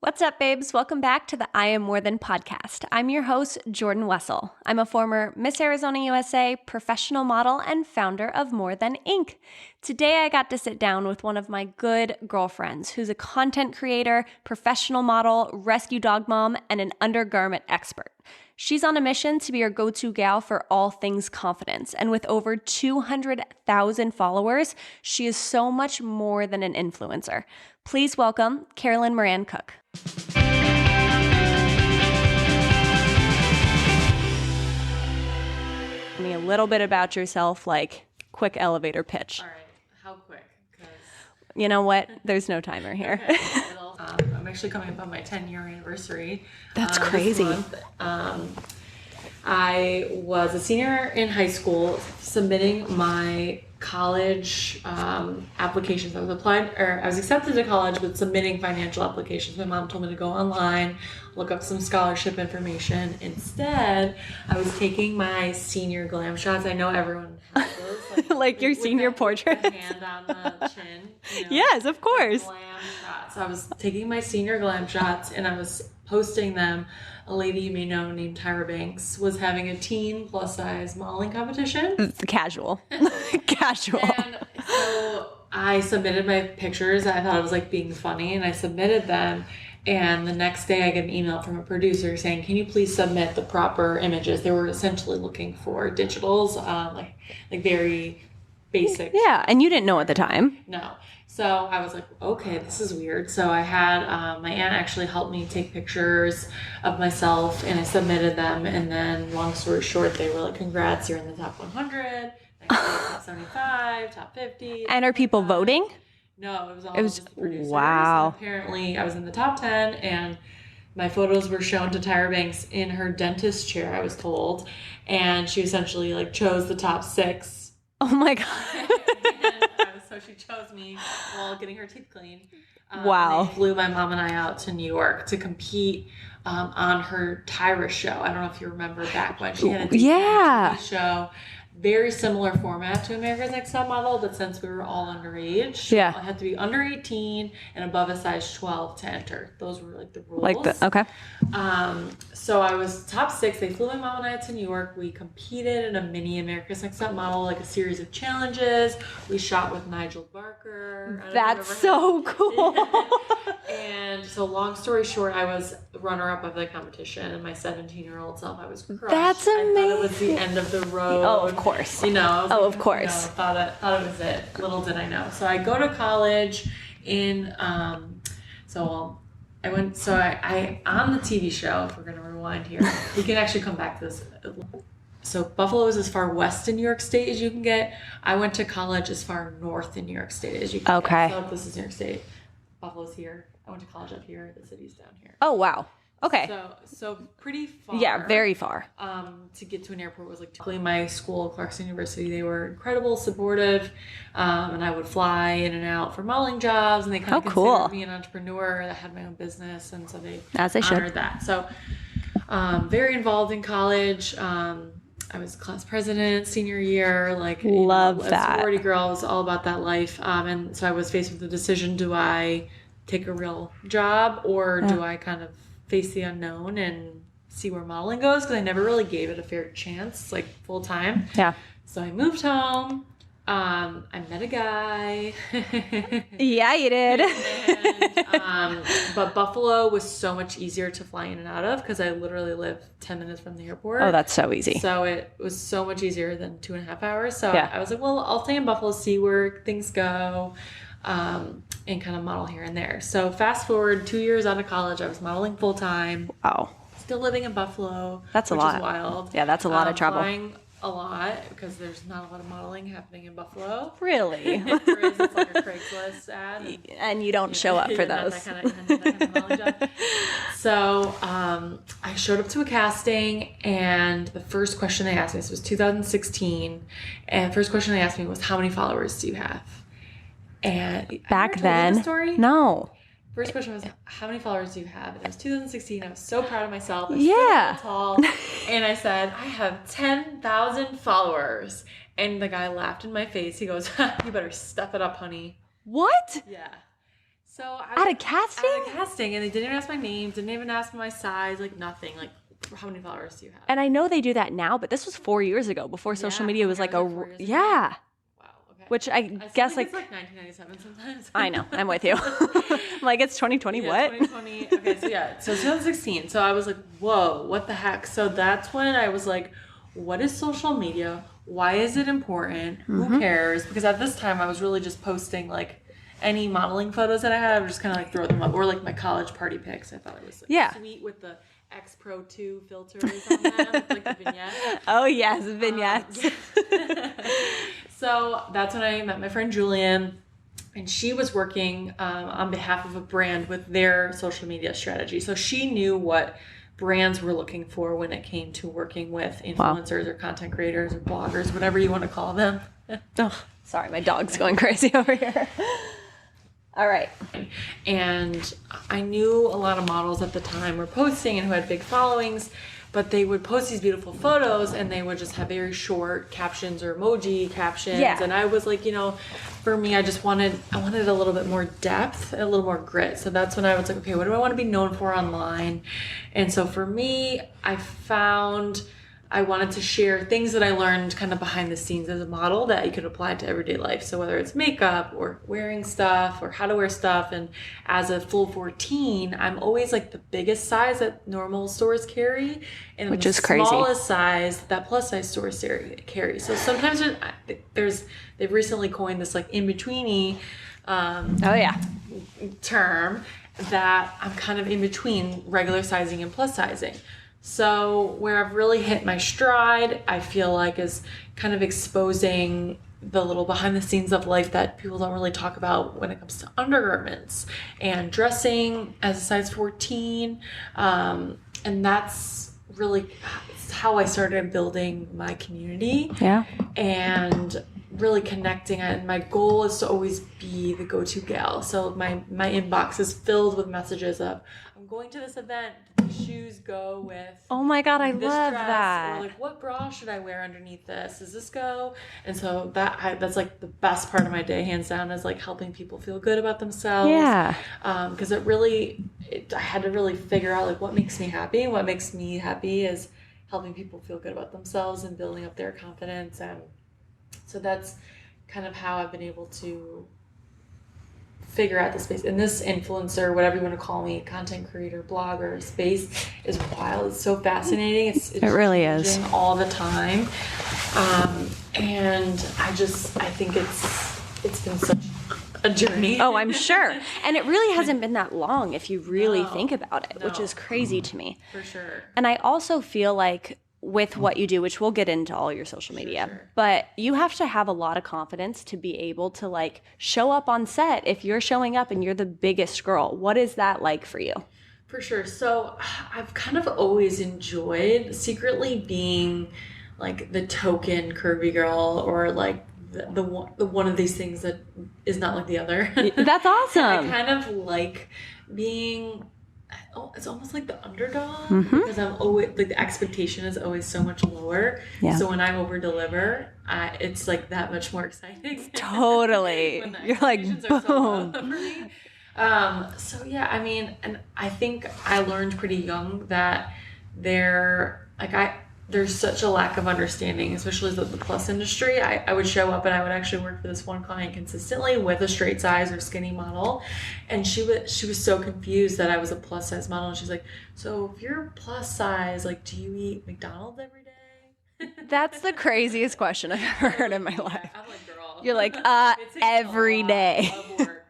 What's up, babes? Welcome back to the I Am More Than podcast. I'm your host, Jordan Wessel. I'm a former Miss Arizona USA, professional model, and founder of More Than Inc. Today, I got to sit down with one of my good girlfriends who's a content creator, professional model, rescue dog mom, and an undergarment expert. She's on a mission to be your go-to gal for all things confidence. And with over 200,000 followers, she is so much more than an influencer. Please welcome Carolyn Moran Cook. Tell me a little bit about yourself, like quick elevator pitch. All right, how quick? 'Cause... You know what? There's no timer here. Okay, I'm actually coming up on my 10-year anniversary. That's crazy. This month. I was a senior in high school submitting my college applications. I was accepted to college, but submitting financial applications. My mom told me to go online, look up some scholarship information. Instead, I was taking my senior glam shots. I know everyone has those. Like your senior portrait? The hand on the chin. You know, yes, of course. Glam shots. I was taking my senior glam shots and I was posting them. A lady you may know named Tyra Banks was having a teen plus size modeling competition. Casual. Casual. And so I submitted my pictures. I thought it was like being funny and I submitted them. And the next day I get an email from a producer saying, can you please submit the proper images? They were essentially looking for digitals, like very basic. Yeah, and you didn't know at the time. No. So I was like, okay, this is weird. So I had my aunt actually help me take pictures of myself and I submitted them. And then long story short, they were like, congrats, you're in the top 100, top 75, top 50. And are people voting? No, it was all just the producers. Wow. And apparently I was in the top 10 and my photos were shown to Tyra Banks in her dentist chair, I was told. And she essentially like chose the top 6. Oh my God. So she chose me while getting her teeth cleaned. Wow. They flew my mom and I out to New York to compete on her Tyra show. I don't know if you remember back when she had a TV show. Very similar format to America's Next Top Model, but since we were all underage, yeah, I had to be under 18 and above a size 12 to enter. Those were like the rules. Okay. So I was top 6. They flew my mom and I to New York. We competed in a mini America's Next Top Model, like a series of challenges. We shot with Nigel Barker. That's so cool. And so long story short, I was runner-up of the competition, and my 17-year-old self, I was crushed. That's amazing. I thought it was the end of the road. Oh, of course. You know. Of course. Thought it was it. Little did I know. So I go to college in. I went. So I on the TV show. If we're gonna rewind here, we can actually come back to this. So Buffalo is as far west in New York State as you can get. I went to college as far north in New York State as you can get. So this is New York State. Buffalo's here. I went to college up here. The city's down here. Oh, wow. Okay. So pretty far. Yeah, very far. To get to an airport was like my school, Clarkson University. They were incredible, supportive, and I would fly in and out for modeling jobs, and they kind of considered me an entrepreneur that had my own business, and so they honored that. So very involved in college. I was class president senior year, love that. Sorority girl, I was all about that life. And so I was faced with the decision: do I take a real job, or do I kind of face the unknown and see where modeling goes? Because I never really gave it a fair chance, like full time. Yeah. So I moved home. I met a guy. Yeah, you did. But Buffalo was so much easier to fly in and out of because I literally live 10 minutes from the airport. Oh, that's so easy. So it was so much easier than 2.5 hours. So I was like, well, I'll stay in Buffalo, see where things go, and kind of model here and there. So fast forward 2 years out of college, I was modeling full time. Wow. Still living in Buffalo. That's a lot. Which is wild. Yeah, that's a lot of trouble. Flying a lot because there's not a lot of modeling happening in Buffalo. Really? There is. It's like a Craigslist ad. And you don't show up for those. That kind of modeling job. So I showed up to a casting, and the first question they asked me, this was 2016, and the first question they asked me was, how many followers do you have? And back then, no. First question was, how many followers do you have? And it was 2016. I was so proud of myself. I was so tall. And I said, I have 10,000 followers. And the guy laughed in my face. He goes, you better step it up, honey. What? Yeah. So I At a casting? At a casting, and they didn't even ask my name, didn't even ask my size, like nothing. Like, how many followers do you have? And I know they do that now, but this was 4 years ago before social media was like yeah. Wow. Okay. Which I guess like it's like 1997 sometimes. I know. I'm with you. I'm like, it's 2020. What? 2020. Okay. So 2016. So I was like, whoa, what the heck? So that's when I was like, what is social media? Why is it important? Who cares? Because at this time I was really just posting like any modeling photos that I had. I would just kind of like throw them up, or like my college party pics. I thought it was like sweet with the X Pro 2 filters on them, like the vignette. Oh yes, vignettes. So that's when I met my friend Julian, and she was working on behalf of a brand with their social media strategy. So she knew what brands were looking for when it came to working with influencers or content creators or bloggers, whatever you want to call them. Oh, sorry, my dog's going crazy over here. All right. And I knew a lot of models at the time were posting and who had big followings, but they would post these beautiful photos and they would just have very short captions or emoji captions. Yeah. And I was like, for me, I wanted a little bit more depth, a little more grit. So that's when I was like, okay, what do I want to be known for online? And so for me, I found I wanted to share things that I learned kind of behind the scenes as a model that you could apply to everyday life. So whether it's makeup or wearing stuff or how to wear stuff. And as a full 14, I'm always like the biggest size that normal stores carry. And which the is crazy. Smallest size that plus size stores carry. So sometimes they've recently coined this like in-betweeny term that I'm kind of in between regular sizing and plus sizing. So where I've really hit my stride, I feel like, is kind of exposing the little behind the scenes of life that people don't really talk about when it comes to undergarments and dressing as a size 14. And that's really how I started building my community. Yeah. And really connecting. And my goal is to always be the go-to gal. So my inbox is filled with messages of, I'm going to this event. Do these shoes go with Oh my God, I this love dress? that. Or like, what bra should I wear underneath this? Does this go? And so that's like the best part of my day, hands down, is like helping people feel good about themselves. Yeah. Because I had to really figure out like what makes me happy. And what makes me happy is helping people feel good about themselves and building up their confidence. And so that's kind of how I've been able to figure out the space. And this influencer, whatever you want to call me, content creator, blogger space is wild. It's so fascinating. It really is all the time. And I think it's been such a journey. Oh, I'm sure. And it really hasn't been that long if you really think about it, which is crazy to me. For sure. And I also feel like with what you do, which we'll get into all your social media, but you have to have a lot of confidence to be able to like show up on set. If you're showing up and you're the biggest girl, what is that like for you? For sure. So I've kind of always enjoyed secretly being like the token curvy girl, or like the one of these things that is not like the other. That's awesome. I kind of like being, it's almost like the underdog, because I'm always like, the expectation is always so much lower. Yeah. So when I over deliver, it's like that much more exciting. Totally. You're like, boom. So yeah, I mean, and I think I learned pretty young that there's such a lack of understanding, especially the plus industry. I would show up and I would actually work for this one client consistently with a straight size or skinny model. And she was so confused that I was a plus size model. And she's like, so if you're plus size, like, do you eat McDonald's every day? That's the craziest question I've ever heard in my life. I'm like, girl. You're like, every day. Of work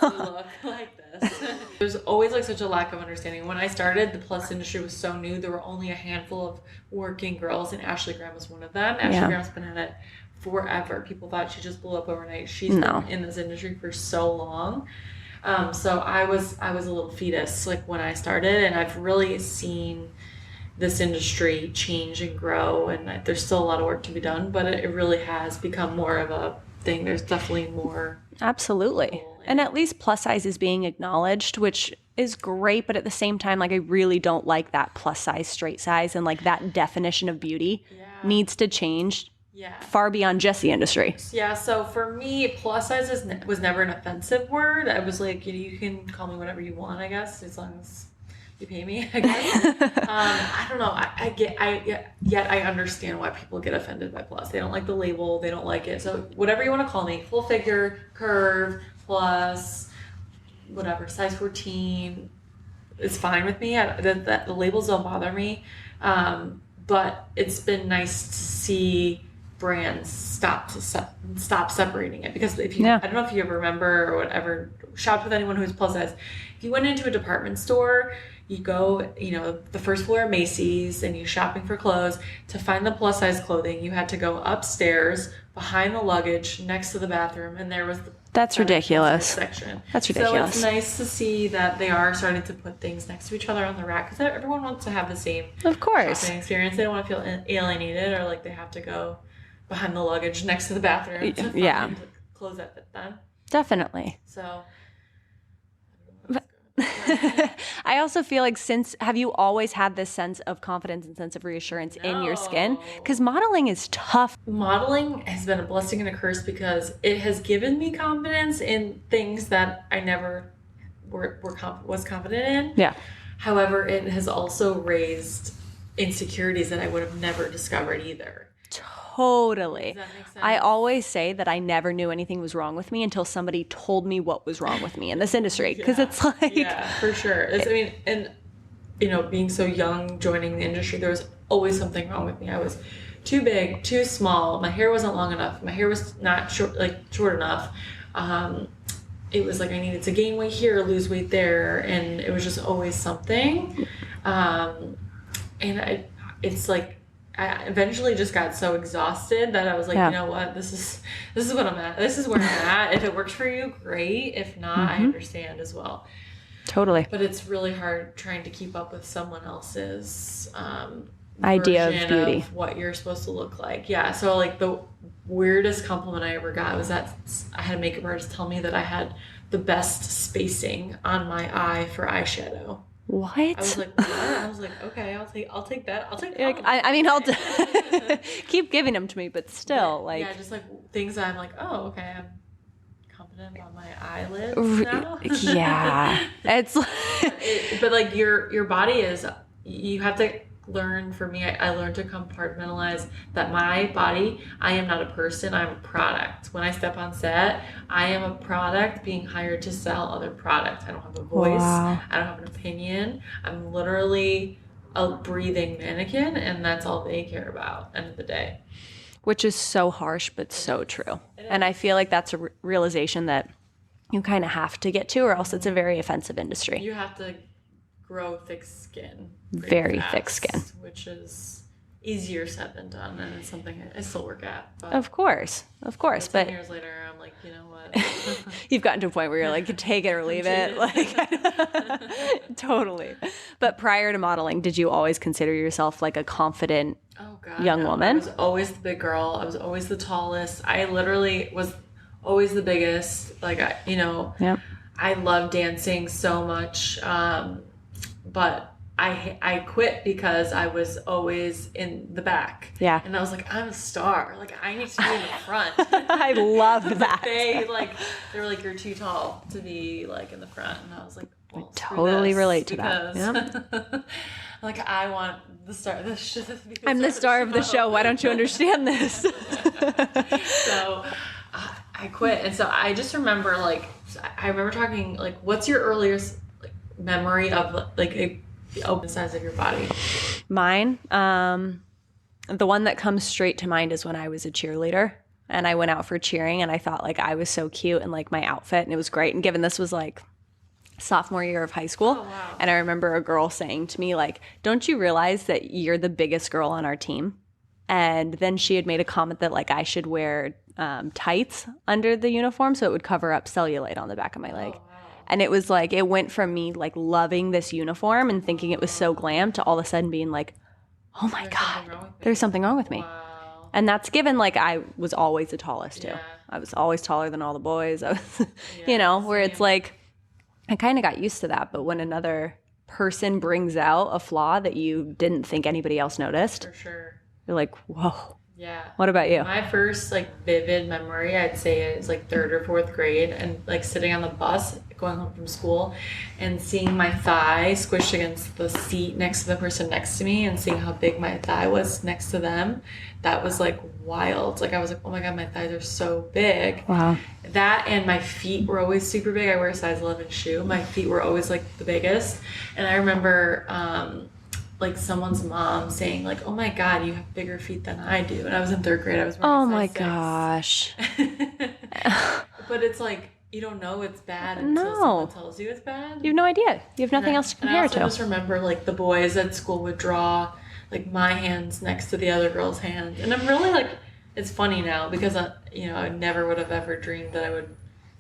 to look like this. There's always like such a lack of understanding. When I started, the plus industry was so new. There were only a handful of working girls, and Ashley Graham was one of them. Ashley Graham's been at it forever. People thought she just blew up overnight. She's been in this industry for so long. So I was a little fetus like when I started, and I've really seen this industry change and grow, and there's still a lot of work to be done, but it really has become more of a thing. There's definitely more. Absolutely. And at least plus size is being acknowledged, which is great. But at the same time, like, I really don't like that plus size, straight size, and like that definition of beauty needs to change far beyond just the industry. Yeah, so for me, plus size was never an offensive word. I was like, you can call me whatever you want, I guess, as long as you pay me, I guess. I don't know. Yet I understand why people get offended by plus. They don't like the label. They don't like it. So whatever you want to call me, full figure, curve, plus, whatever, size 14, it's fine with me. The labels don't bother me. But it's been nice to see brands stop separating it, because if you, I don't know if you ever remember or whatever, shopped with anyone who's plus size. If you went into a department store, you go, the first floor of Macy's, and you're shopping for clothes. To find the plus size clothing, you had to go upstairs behind the luggage next to the bathroom, and there was the That's ridiculous. Section. That's ridiculous. So it's nice to see that they are starting to put things next to each other on the rack, because everyone wants to have the same shopping experience. They don't want to feel alienated or like they have to go behind the luggage next to the bathroom to find clothes that fit them. Definitely. So I also feel like have you always had this sense of confidence and sense of reassurance in your skin? Because modeling is tough. Modeling has been a blessing and a curse, because it has given me confidence in things that I never was confident in. Yeah. However, it has also raised insecurities that I would have never discovered either. Totally. Does that make sense? I always say that I never knew anything was wrong with me until somebody told me what was wrong with me in this industry. Because it's like... Yeah, for sure. Being so young, joining the industry, there was always something wrong with me. I was too big, too small. My hair wasn't long enough. My hair was not short enough. It was like I needed to gain weight here, lose weight there. And it was just always something. It's like, I eventually just got so exhausted that I was like, you know what, this is what I'm at. This is where I'm at. If it works for you, great. If not, I understand as well. Totally. But it's really hard trying to keep up with someone else's idea of beauty, of what you're supposed to look like. Yeah. So like the weirdest compliment I ever got was that I had a makeup artist tell me that I had the best spacing on my eye for eyeshadow. What? I was like, what? I was like, okay, I'll take that. I'll take that. Like, I'll keep giving them to me, but still, just like things that I'm like, oh, okay, I'm confident about my eyelids now. Yeah, it's. But like your body is, you have to learn. For me, I learned to compartmentalize that my body. I am not a person. I'm a product. When I step on set, I am a product being hired to sell other product. I don't have a voice. Wow. I don't have an opinion. I'm literally a breathing mannequin, and that's all they care about end of the day. Which is so harsh, but so true. And I feel like that's a realization that you kind of have to get to, or else it's a very offensive industry. You have to grow thick skin. Very fast, thick skin. Which is easier said than done, and it's something I still work at. But Of course. But 10 years later, I'm like, you know what? You've gotten to a point where you're like, take it or leave it. Like, totally. But prior to modeling, did you always consider yourself like a confident young woman? I was always the big girl. I was always the tallest. I literally was always the biggest. Like, I love dancing so much. But I quit because I was always in the back. Yeah. And I was like, I'm a star. Like, I need to be in the front. I love that. They were like, you're too tall to be like in the front. And I was like, well, I totally relate to that. Yeah. Like, I want the star of the show. I'm the star of the show. Why don't you understand this? So I quit. And so I just remember, I remember talking, what's your earliest memory of the open size of your body? Mine, the one that comes straight to mind is when I was a cheerleader and I went out for cheering, and I thought I was so cute and my outfit, and it was great. And given this was sophomore year of high school. Oh, wow. And I remember a girl saying to me, don't you realize that you're the biggest girl on our team? And then she had made a comment that I should wear tights under the uniform so it would cover up cellulite on the back of my leg. Oh, wow. And it was it went from me loving this uniform and thinking it was so glam to all of a sudden being oh my God, there's something wrong with me. Wow. And that's given I was always the tallest too. Yeah. I was always taller than all the boys. I was, where it's I kind of got used to that. But when another person brings out a flaw that you didn't think anybody else noticed, For sure. you're like, whoa. Yeah. What about you? My first like vivid memory, I'd say, is like third or fourth grade, and like sitting on the bus going home from school and seeing my thigh squished against the seat next to the person next to me and seeing how big my thigh was next to them. That was like wild. Like I was like, oh my God, my thighs are so big. Wow. That and my feet were always super big. I wear a size 11 shoe. My feet were always like the biggest. And I remember like someone's mom saying like, oh my God, you have bigger feet than I do. And I was in third grade. I was wearing Oh a my size 6. gosh. But it's like, you don't know it's bad until someone tells you it's bad. You have no idea. You have nothing else to compare it to. I just remember like the boys at school would draw like my hands next to the other girl's hands. And I'm really like, it's funny now because I never would have ever dreamed that I would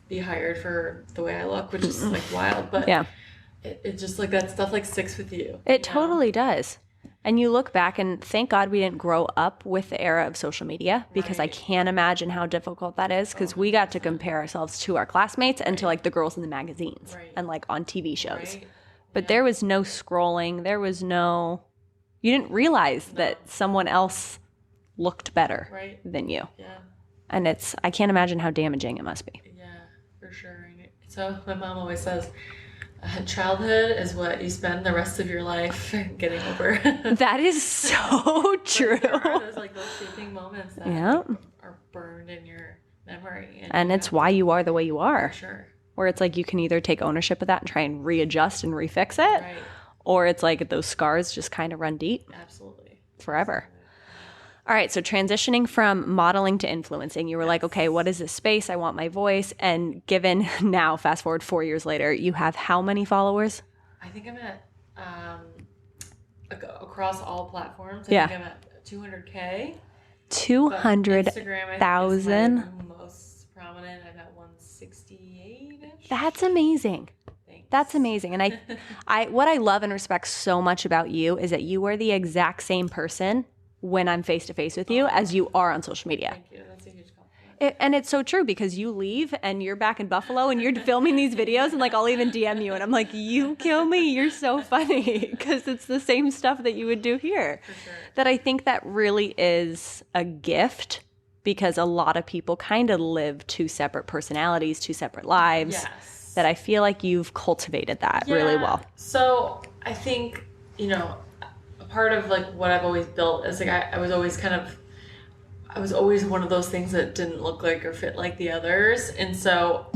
be hired for the way I look, which is like wild. But yeah. It just like that stuff like sticks with you. It totally does. And you look back and thank God we didn't grow up with the era of social media because I can't imagine how difficult that is because we got to compare ourselves to our classmates and to like the girls in the magazines and like on TV shows. But there was no scrolling. There was no, you didn't realize that someone else looked better than you. Yeah. And I can't imagine how damaging it must be. Yeah, for sure. So my mom always says, childhood is what you spend the rest of your life getting over. That is so true. There are those shaping moments that are burned in your memory. And it's why you are the way you are. For sure. Where it's like you can either take ownership of that and try and readjust and refix it. Right. Or it's like those scars just kind of run deep. Absolutely. Forever. All right, so transitioning from modeling to influencing, you were like, okay, what is this space? I want my voice. And given now, fast forward 4 years later, you have how many followers? I think I'm at, across all platforms, I think I'm at 200K. 200,000? Most prominent, I'm at 168-ish. That's amazing. Thanks. That's amazing. And what I love and respect so much about you is that you are the exact same person when I'm face to face with you as you are on social media. Thank you. That's a huge compliment. And it's so true because you leave and you're back in Buffalo and you're filming these videos and like I'll even DM you and I'm like, you kill me. You're so funny because it's the same stuff that you would do here. For sure. That I think that really is a gift because a lot of people kind of live two separate personalities, two separate lives. Yes. That I feel like you've cultivated that really well. So I think, part of like what I've always built is like I was always one of those things that didn't look like or fit like the others. And so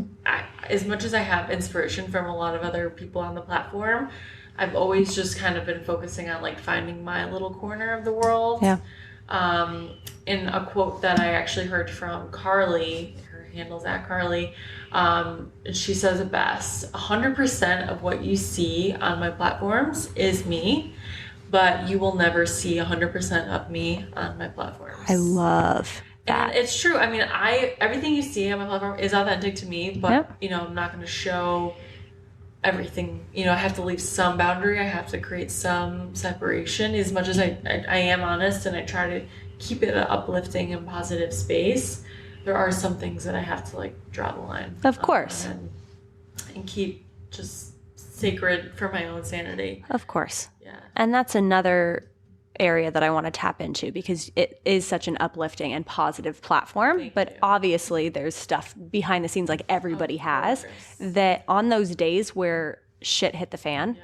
as much as I have inspiration from a lot of other people on the platform, I've always just kind of been focusing on like finding my little corner of the world. Yeah. In a quote that I actually heard from Carly, her handle's at Carly, she says it best, 100% of what you see on my platforms is me. But you will never see 100% of me on my platforms. I love that. And it's true. I mean, everything you see on my platform is authentic to me, but I'm not going to show everything. I have to leave some boundary. I have to create some separation. As much as I am honest and I try to keep it an uplifting and positive space, there are some things that I have to like draw the line. Of course. And keep just sacred for my own sanity. Of course. Yeah. And that's another area that I want to tap into because it is such an uplifting and positive platform. But obviously there's stuff behind the scenes like everybody has that on those days where shit hit the fan,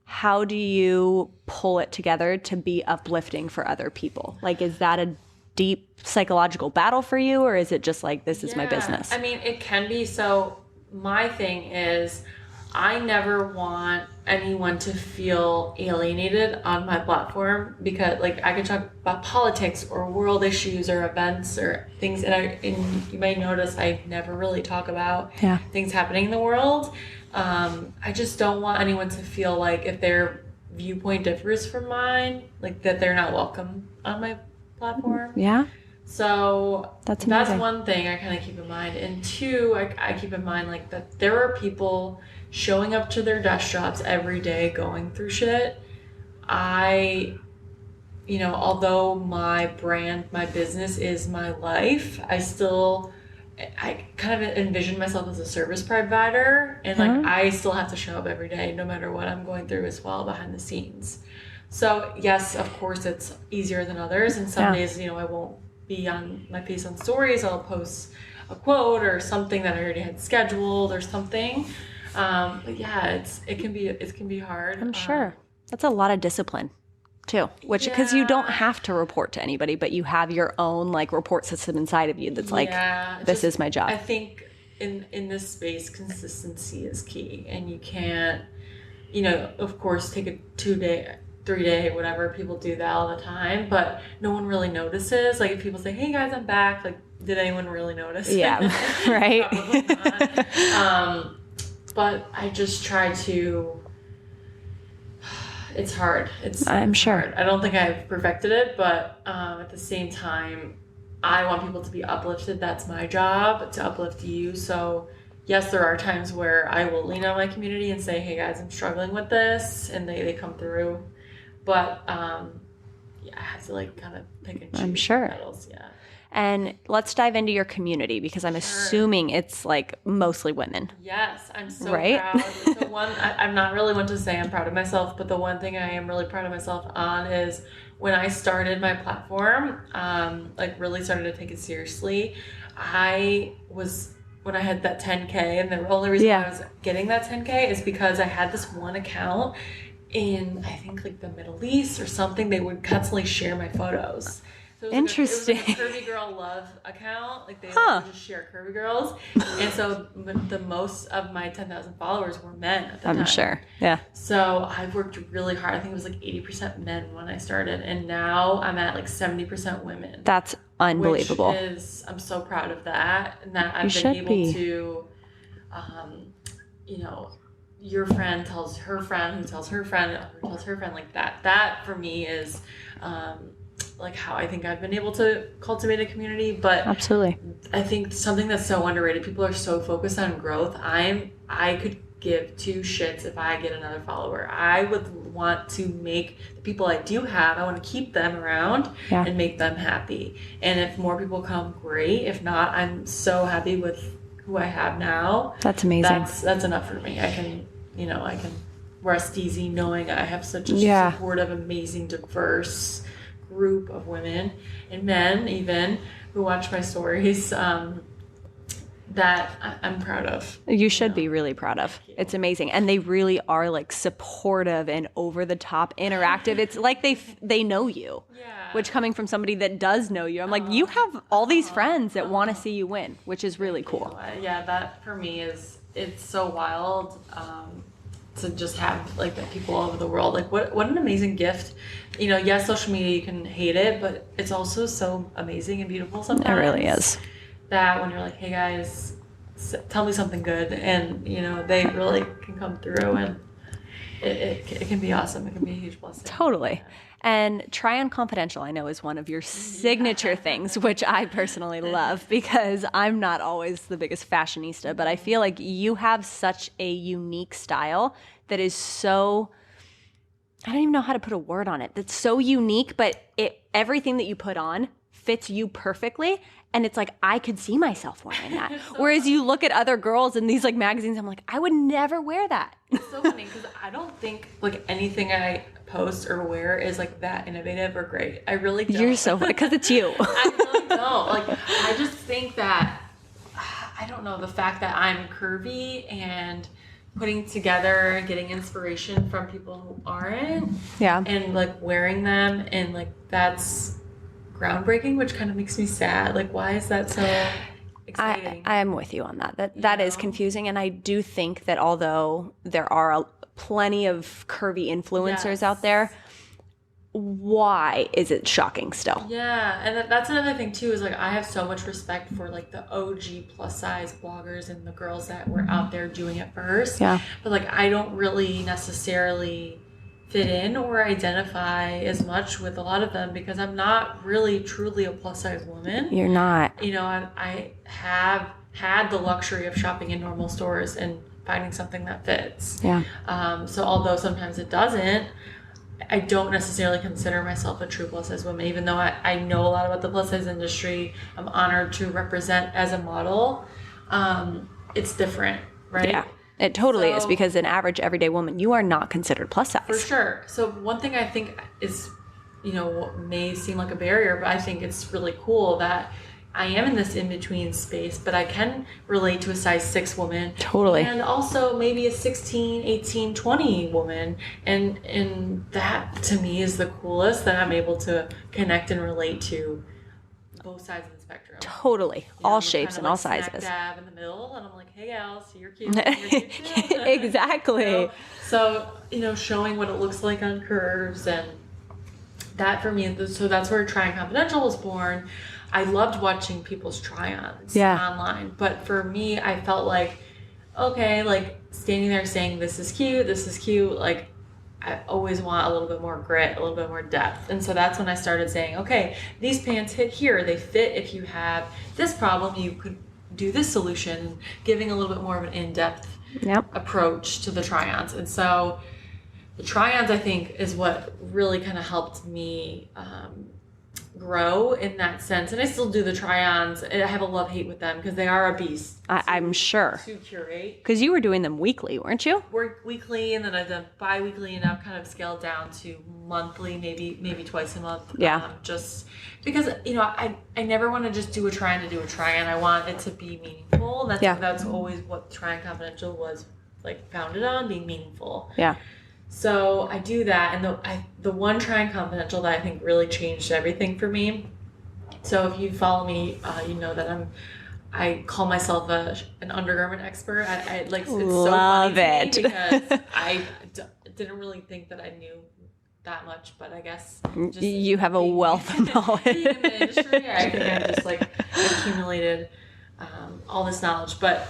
how do you pull it together to be uplifting for other people? Like, is that a deep psychological battle for you or is it just like, this is my business? I mean, it can be. So my thing is I never want anyone to feel alienated on my platform because like I can talk about politics or world issues or events or things and you may notice I never really talk about things happening in the world. I just don't want anyone to feel like if their viewpoint differs from mine, like that they're not welcome on my platform. Yeah. So that's one thing I kind of keep in mind. And two, I keep in mind like that there are people showing up to their desk jobs every day going through shit. Although my brand, my business is my life, I kind of envision myself as a service provider and like I still have to show up every day no matter what I'm going through as well behind the scenes. So yes, of course it's easier than others and some days, I won't be on my face on stories. I'll post a quote or something that I already had scheduled or something. But yeah, it can be hard. I'm sure. That's a lot of discipline too, which because you don't have to report to anybody, but you have your own like report system inside of you that's like, this is my job. I think in this space, consistency is key, and you can't, of course, take a 2-day, 3-day, whatever. People do that all the time, but no one really notices. Like if people say, "Hey guys, I'm back," like, did anyone really notice? Yeah, right. Probably not. But I just try to. It's hard. I'm sure. Hard. I don't think I've perfected it, but at the same time, I want people to be uplifted. That's my job, to uplift you. So yes, there are times where I will lean on my community and say, "Hey guys, I'm struggling with this," and they come through. But I have to like kind of pick and choose. I'm sure. Battles. Yeah. And let's dive into your community, because I'm assuming it's like mostly women. Yes, I'm so proud. The one I'm not really one to say I'm proud of myself, but the one thing I am really proud of myself on is when I started my platform, like really started to take it seriously. When I had that 10K, and the only reason why I was getting that 10K is because I had this one account in, I think, like the Middle East or something. They would constantly share my photos. So interesting. It was like a curvy girl love account. Like they would just share curvy girls. And so the most of my 10,000 followers were men at the time. I'm sure. Yeah. So I worked really hard. I think it was like 80% men when I started. And now I'm at like 70% women. That's unbelievable. I'm so proud of that. And that I've been able to, your friend tells her friend, who tells her friend, who tells her friend, like that. That for me is, like how I think I've been able to cultivate a community. But absolutely, I think something that's so underrated, people are so focused on growth. I could give two shits if I get another follower. I would want to make the people I do have, I want to keep them around and make them happy. And if more people come, great. If not, I'm so happy with who I have now. That's amazing. That's enough for me. I can rest easy knowing I have such a supportive, amazing, diverse group of women and men even who watch my stories that I'm proud of. You should be really proud of. It's amazing. And they really are like supportive and over the top interactive. It's like they know you, which coming from somebody that does know you, I'm like, you have all these friends that want to see you win, which is really cool. Yeah, that for me it's so wild. To just have like the people all over the world, like what an amazing gift. Yes, social media, you can hate it, but it's also so amazing and beautiful sometimes. It really is. That when you're like, hey guys, tell me something good, and they really can come through, and it can be awesome. It can be a huge blessing. Totally. And Try On Confidential, I know, is one of your signature things, which I personally love because I'm not always the biggest fashionista, but I feel like you have such a unique style that is so, I don't even know how to put a word on it. That's so unique, but everything that you put on fits you perfectly. And it's like, I could see myself wearing that. Whereas you look at other girls in these like magazines, I'm like, I would never wear that. It's so funny because I don't think like anything I post or wear is like that innovative or great. I really don't. You're so funny because it's you. I really don't. Like, I just think that, I don't know, the fact that I'm curvy and putting together and getting inspiration from people who aren't. Yeah. And like wearing them, and like that's groundbreaking, which kind of makes me sad. Like, why is that so exciting? I am with you on that. That is confusing. And I do think that although there are plenty of curvy influencers out there, why is it shocking still? Yeah. And that's another thing too, is like, I have so much respect for like the OG plus size bloggers and the girls that were out there doing it first. Yeah. But like, I don't really necessarily fit in or identify as much with a lot of them because I'm not really truly a plus size woman. You're not. I have had the luxury of shopping in normal stores and finding something that fits. Yeah. So although sometimes it doesn't, I don't necessarily consider myself a true plus size woman, even though I know a lot about the plus size industry. I'm honored to represent as a model. It's different, right? Yeah. It totally is, because an average everyday woman, you are not considered plus size. For sure. So one thing I think is, may seem like a barrier, but I think it's really cool that I am in this in-between space, but I can relate to a size 6 woman. Totally. And also maybe a 16, 18, 20 woman. And that to me is the coolest, that I'm able to connect and relate to both sides of the spectrum. Totally. All shapes and all sizes. Smack dab in the middle, and I'm like, hey, Alice, you're cute. You're cute too. Exactly. So, showing what it looks like on curves, and that for me, so that's where Trying Confidential was born. I loved watching people's try-ons online, but for me, I felt like, okay, like standing there saying, this is cute, like I always want a little bit more grit, a little bit more depth. And so that's when I started saying, okay, these pants hit here, they fit. If you have this problem, you could do this solution, giving a little bit more of an in-depth approach to the try-ons. And so the try-ons, I think, is what really kind of helped me grow in that sense. And I still do the try-ons. I have a love-hate with them because they are a beast. I'm sure. To curate. Because you were doing them weekly, weren't you? Work weekly, and then I've done bi-weekly, and I've kind of scaled down to monthly, maybe twice a month. Yeah. Just because, I never want to just do a try-on to do a try-on. I want it to be meaningful. And that's always what Trying Confidential was like founded on, being meaningful. Yeah. So I do that, and the one Trying Confidential that I think really changed everything for me. So if you follow me, you know that I call myself an undergarment expert. I like it's so funny to me because I didn't really think that I knew that much, but I guess just you have a wealth of knowledge. Being in the industry, I think I've just like accumulated all this knowledge. But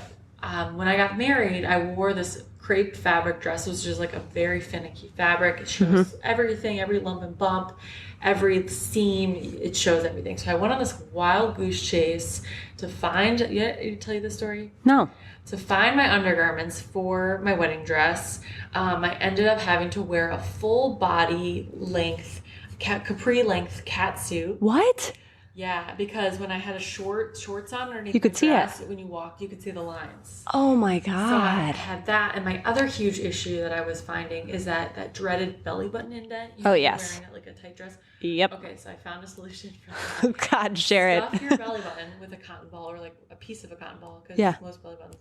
when I got married, I wore this crepe fabric dress, which is just like a very finicky fabric. It shows everything, every lump and bump, every seam. It shows everything. So I went on this wild goose chase to find. Did I tell you this story? No. To find my undergarments for my wedding dress. I ended up having to wear a full body length, capri length cat suit. What? Yeah, because when I had a shorts on underneath you could the see dress, it. when you walked, you could see the lines. Oh my So I God. had that, and my other huge issue that I was finding is that dreaded belly button indent. Oh, yes. Wearing it like a tight dress. Yep. Okay, so I found a solution for that. God, share it. Stuff your belly button with a cotton ball, or like a piece of a cotton ball, because most belly buttons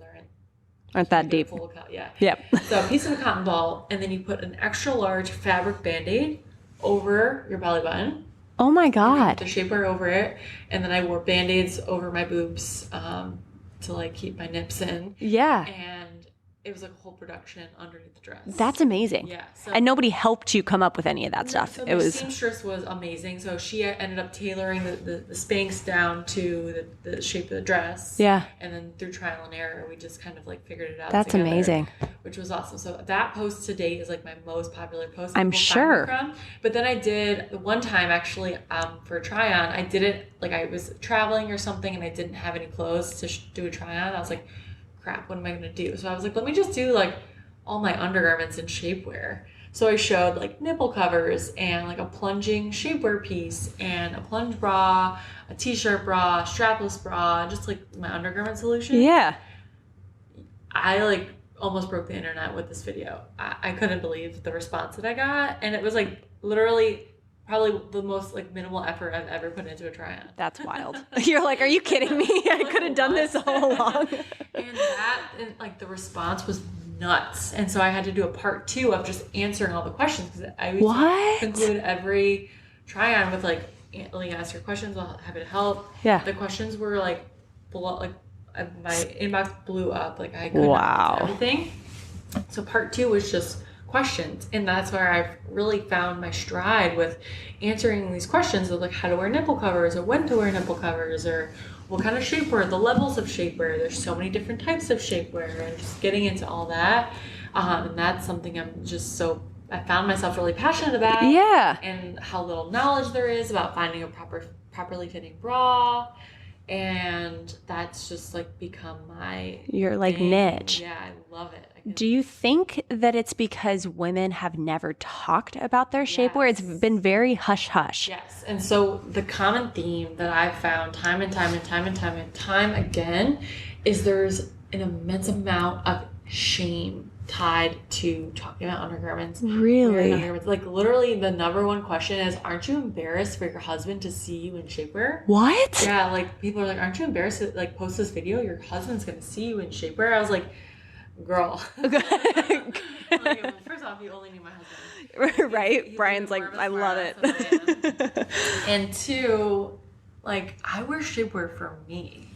aren't that deep. Yep. So a piece of a cotton ball, and then you put an extra large fabric Band-Aid over your belly button. Oh my God. The shapewear over it, and then I wore Band-Aids over my boobs to like keep my nips in. Yeah. And it was like a whole production underneath the dress. That's amazing. Yeah. So, and nobody helped you come up with any of that stuff. So it was seamstress was amazing. So she ended up tailoring the Spanx down to the shape of the dress. Yeah. And then through trial and error, we just kind of like figured it out. That's together, amazing. Which was awesome. So that post to date is like my most popular post. I'm sure. But then I did one time actually for a try on. I did it like I was traveling or something, and I didn't have any clothes to do a try on. I was like, crap, what am I going to do? So I was like, let me just do like all my undergarments in shapewear. So I showed like nipple covers and like a plunging shapewear piece and a plunge bra, a t-shirt bra, strapless bra, just like my undergarment solution. Yeah. I like almost broke the internet with this video. I couldn't believe the response that I got. And it was like literally probably the most like minimal effort I've ever put into a try-on. That's wild. You're like, are you kidding me? I could have done this all along. and like the response was nuts. And so I had to do a part 2 of just answering all the questions, because I would conclude every try-on with like ask your questions, I'll have it help. Yeah. The questions were like my inbox blew up. Like I couldn't answer everything. So part 2 was just questions, and that's where I've really found my stride with answering these questions of like how to wear nipple covers, or when to wear nipple covers, or what kind of shapewear, the levels of shapewear. There's so many different types of shapewear, and just getting into all that. And that's something I found myself really passionate about. Yeah. And how little knowledge there is about finding a properly fitting bra. And that's just like become your like thing. niche. Yeah, I love it. Do you think that it's because women have never talked about their shapewear? It's been very hush-hush. Yes. And so the common theme that I've found time and time again is there's an immense amount of shame tied to talking about undergarments. Really? Wearing undergarments. Like, literally, the number one question is, aren't you embarrassed for your husband to see you in shapewear? What? Yeah, like, people are like, aren't you embarrassed to, like, post this video? Your husband's gonna see you in shapewear. I was like, girl. Like, well, first off, you only knew my husband. Right? He's Brian's like, I love it. And two, like, I wear shapewear for me.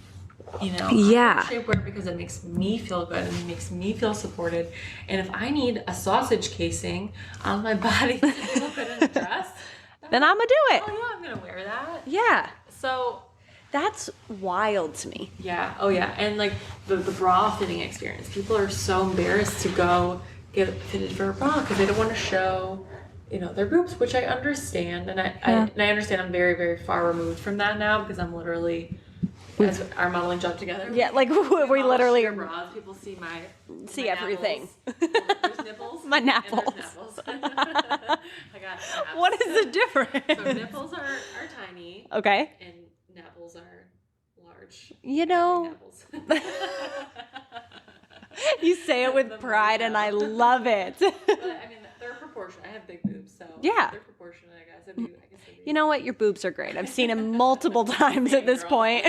You know, Yeah. I wear shapewear because it makes me feel good and it makes me feel supported. And if I need a sausage casing on my body to feel good in a dress, then I'm gonna do it. Oh yeah, I'm gonna wear that. Yeah. So that's wild to me. Yeah. Oh yeah. And like the bra fitting experience, people are so embarrassed to go get fitted for a bra because they don't want to show, their boobs, which I understand. And I understand I'm very, very far removed from that now because I'm literally, as our modeling job together. Yeah, like we literally are. Bras. People see my everything. There's nipples. My nipples. Nipples. I got naps. What is the difference? So nipples are tiny. Okay. And nipples are large. Nipples. You say it with pride, and I love it. But I mean, they're proportional. I have big boobs, so yeah, they're proportional. I guess. You know what? Your boobs are great. I've seen them multiple times at this point.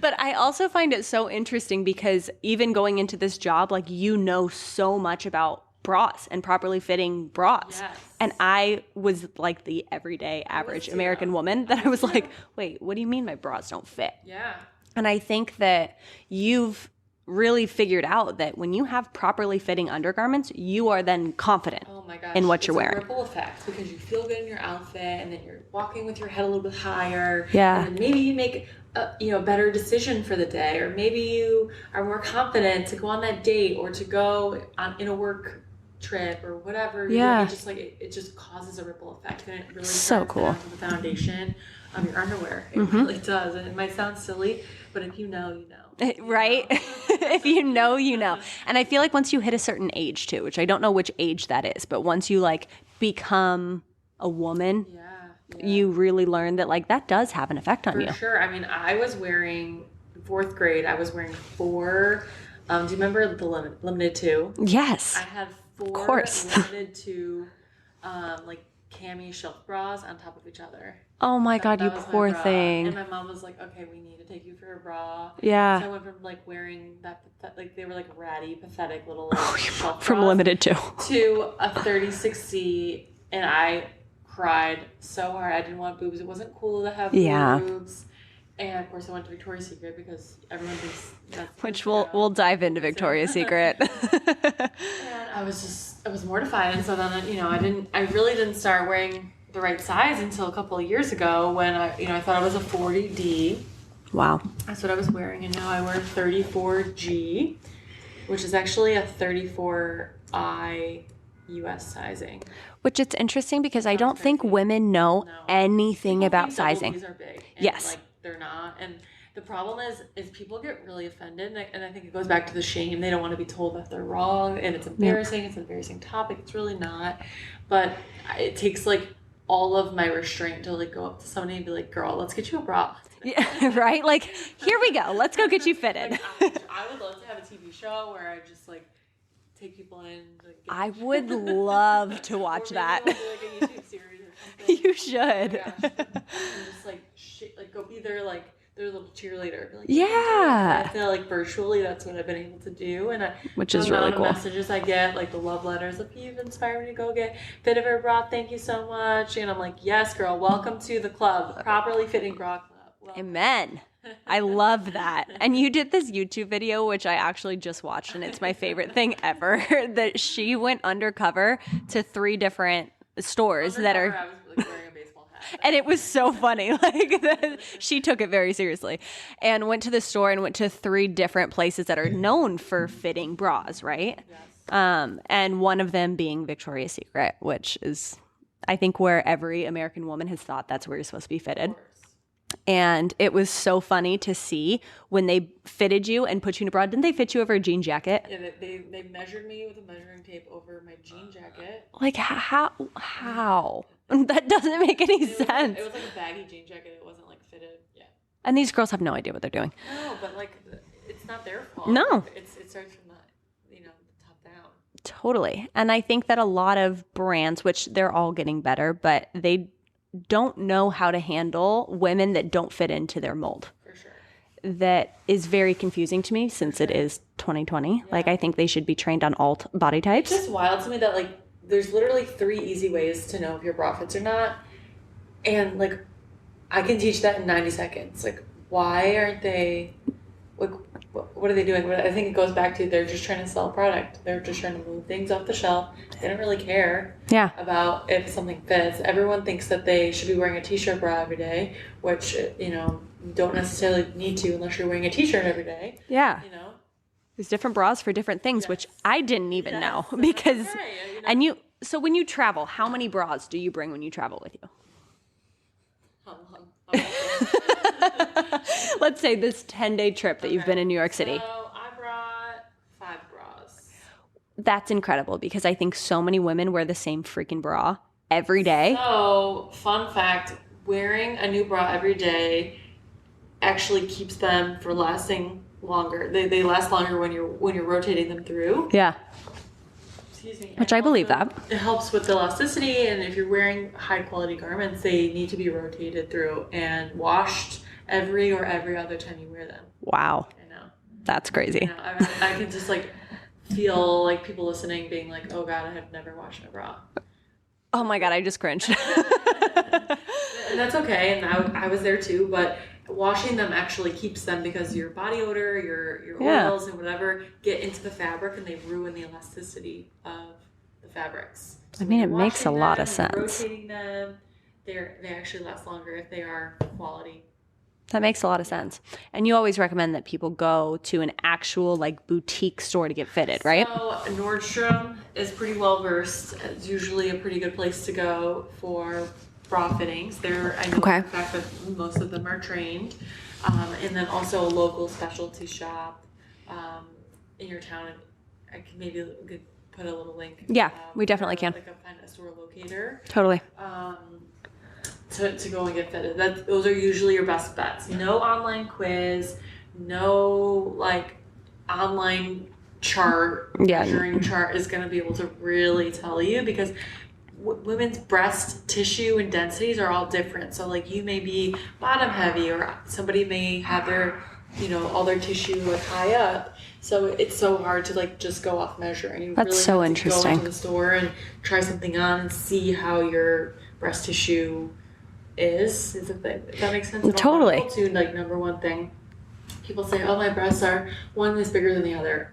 But I also find it so interesting because even going into this job, like, so much about bras and properly fitting bras. Yes. And I was like the everyday average American woman that I was like, wait, what do you mean my bras don't fit? Yeah. And I think that you've really figured out that when you have properly fitting undergarments, you are then confident in what you're wearing. It's a ripple effect because you feel good in your outfit and then you're walking with your head a little bit higher. Yeah. And then maybe you make a better decision for the day, or maybe you are more confident to go on that date or to go in a work trip or whatever. Yeah. It just causes a ripple effect, and it really so cool. down to the foundation of your underwear. It really does. And it might sound silly, but if you know, you know. Right? If you know, you know. And I feel like once you hit a certain age too, which I don't know which age that is, but once you like become a woman, you really learn that like that does have an effect on you. For sure. I mean, I was wearing, 4th grade, I was wearing 4, do you remember the limited 2? Yes. I had 4 limited 2, like cami shelf bras on top of each other. Oh my God, you poor thing. And my mom was like, okay, we need to take you for a bra. Yeah. So I went from like wearing that, like they were like ratty, pathetic little like, shelf from bras limited 2 to a 36C, and I cried so hard. I didn't want boobs. It wasn't cool to have boobs. And of course I went to Victoria's Secret because everyone thinks that's which we'll dive into Victoria's Secret. And I was mortified. And so then, I really didn't start wearing the right size until a couple of years ago when I thought I was a 40D. Wow. That's what I was wearing. And now I wear 34G, which is actually a 34I US sizing. Which it's interesting because I don't think women know anything about sizing. These are big. And yes. Like, they're not. And the problem is people get really offended. And I think it goes back to the shame. They don't want to be told that they're wrong. And it's embarrassing. It's an embarrassing topic. It's really not. But it takes like all of my restraint to like go up to somebody and be like, girl, let's get you a bra. Yeah, right? Like, here we go. Let's go get you fitted. Like, I would love to have a TV show where I just like take people in. Like, I would love to watch that. Or maybe I'll do like a YouTube series or something. You should. Oh my gosh. And just like go be their like their little cheerleader. Be like, yeah. I feel like virtually that's what I've been able to do, and which is really cool. The messages I get, like the love letters, like you've inspired me to go get fitted for a bra. Thank you so much. And I'm like, yes, girl, welcome to the club, properly fitting bra club. Welcome. Amen. I love that. And you did this YouTube video, which I actually just watched, and it's my favorite thing ever, that she went undercover to 3 different stores that are... I was like wearing a baseball hat. And it was so funny. Like, she took it very seriously and went to the store and went to 3 different places that are known for fitting bras, right? Yes. And one of them being Victoria's Secret, which is, I think, where every American woman has thought that's where you're supposed to be fitted. And it was so funny to see when they fitted you and put you in a bra. Didn't they fit you over a jean jacket? Yeah, they measured me with a measuring tape over my jean jacket. Like, how? That doesn't make any sense. It was like a baggy jean jacket. It wasn't like fitted. Yeah. And these girls have no idea what they're doing. No, but like it's not their fault. No. It starts from Totally. And I think that a lot of brands, which they're all getting better, but they don't know how to handle women that don't fit into their mold. For sure. That is very confusing to me since it is 2020. Like, I think they should be trained on all body types. It's just wild to me that, like, there's literally 3 easy ways to know if your bra fits or not. And, like, I can teach that in 90 seconds. Like, why aren't they, like, what are they doing? I think it goes back to they're just trying to sell a product. They're just trying to move things off the shelf. They don't really care about if something fits. Everyone thinks that they should be wearing a t-shirt bra every day, which, you know, you don't necessarily need to unless you're wearing a t-shirt every day. Yeah. You know? There's different bras for different things, which I didn't even know because, so when you travel, how many bras do you bring when you travel with you? Let's say this 10-day trip that you've been in New York City. So I brought 5 bras. That's incredible because I think so many women wear the same freaking bra every day. So, fun fact, wearing a new bra every day actually keeps them for lasting longer. They last longer when you're rotating them through. Yeah. Excuse me. Which I believe that. It helps with the elasticity, and if you're wearing high quality garments, they need to be rotated through and washed every other time you wear them. Wow. I know. That's crazy. I can just like feel like people listening being like, oh God, I have never washed my bra. Oh my God, I just cringed. And that's okay, and I was there too, but washing them actually keeps them because your body odor, your oils and whatever get into the fabric and they ruin the elasticity of the fabrics. So I mean, it makes a lot of sense. Rotating them, they actually last longer if they are quality. That makes a lot of sense. And you always recommend that people go to an actual like boutique store to get fitted, right? So Nordstrom is pretty well versed. It's usually a pretty good place to go for bra fittings. I know for a fact that most of them are trained. And then also a local specialty shop in your town. I can maybe put a little link. Yeah, we definitely can. Like find a store locator. Totally. To go and get fitted. Those are usually your best bets. No online quiz, no like online measuring chart is going to be able to really tell you because women's breast tissue and densities are all different. So like you may be bottom heavy or somebody may have their, all their tissue like high up. So it's so hard to like just go off measure. And you That's really so have interesting. To go into the store and try something on and see how your breast tissue is a thing. If that makes sense. Totally. To like number one thing, people say, "Oh, my breasts are one is bigger than the other."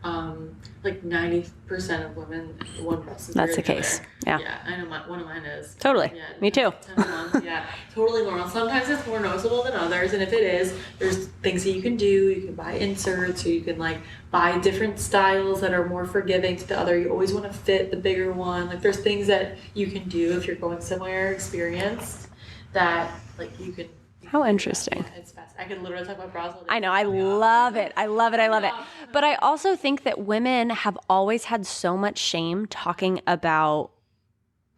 Like 90% of women, one breast is bigger That's the than case. The other. Yeah. I know one of mine is. Totally. Yeah, Me too. 10 months. Yeah, totally normal. Sometimes it's more noticeable than others, and if it is, there's things that you can do. You can buy inserts, or you can like buy different styles that are more forgiving to the other. You always want to fit the bigger one. Like there's things that you can do if you're going somewhere experienced that like you can. How interesting. Yeah, it's fast. I could literally talk about bras all day. I know. I love it. I love it. But I also think that women have always had so much shame talking about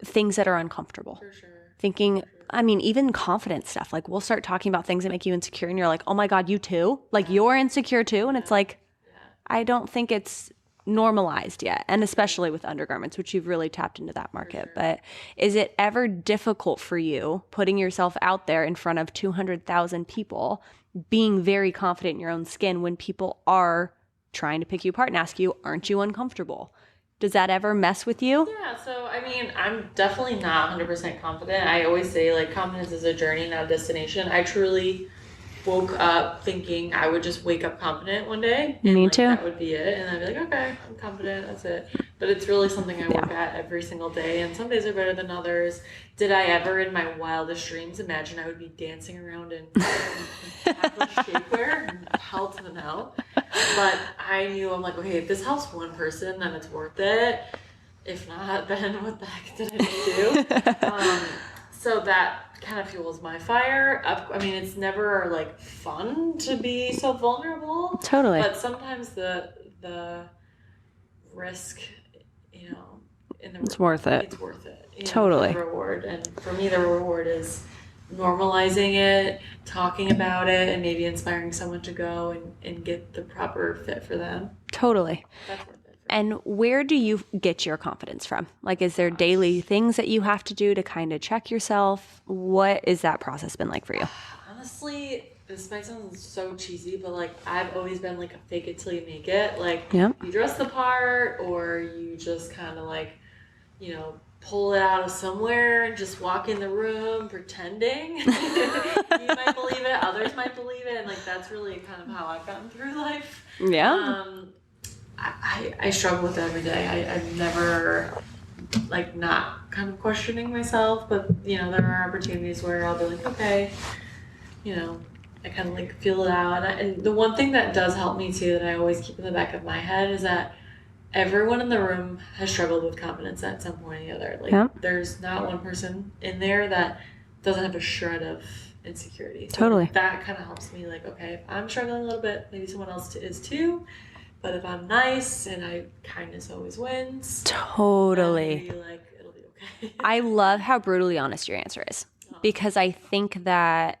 things that are uncomfortable. For sure. Thinking, I mean, even confidence stuff. Like we'll start talking about things that make you insecure and you're like, oh my God, you too? Like you're insecure too? And it's like, I don't think it's normalized yet. And especially with undergarments, which you've really tapped into that market. Sure. But is it ever difficult for you putting yourself out there in front of 200,000 people, being very confident in your own skin when people are trying to pick you apart and ask you, aren't you uncomfortable? Does that ever mess with you? Yeah, so I mean, I'm definitely not 100% confident. I always say like confidence is a journey, not a destination. I truly woke up thinking I would just wake up confident one day. And, Me too. That would be it. And I'd be like, okay, I'm confident. That's it. But it's really something I work at every single day. And some days are better than others. Did I ever in my wildest dreams imagine I would be dancing around in topless shapewear? Hell to the no. But I knew, I'm like, okay, if this helps one person, then it's worth it. If not, then what the heck did I do? So that kind of fuels my fire. I mean, it's never like fun to be so vulnerable. Totally. But sometimes the risk, it's worth it. It's worth it. Totally. The reward. And for me, the reward is normalizing it, talking about it, and maybe inspiring someone to go and get the proper fit for them. Totally. That's worth it. And where do you get your confidence from? Like, is there daily things that you have to do to kind of check yourself? What is that process been like for you? Honestly, this might sound so cheesy, but like I've always been like a fake it till you make it. Like Yep. you dress the part, or you just kind of like, pull it out of somewhere and just walk in the room pretending. You might believe it, others might believe it, and like that's really kind of how I've gotten through life. Yeah. I struggle with it every day. I've never like not kind of questioning myself, but there are opportunities where I'll be like, okay, I kind of like feel it out. And the one thing that does help me too, that I always keep in the back of my head, is that everyone in the room has struggled with confidence at some point or the other. Like there's not one person in there that doesn't have a shred of insecurity. So totally. That kind of helps me, like, okay, if I'm struggling a little bit, maybe someone else is too. But if I'm nice and kindness always wins. Totally. Like, it'll be okay. I love how brutally honest your answer is, because I think that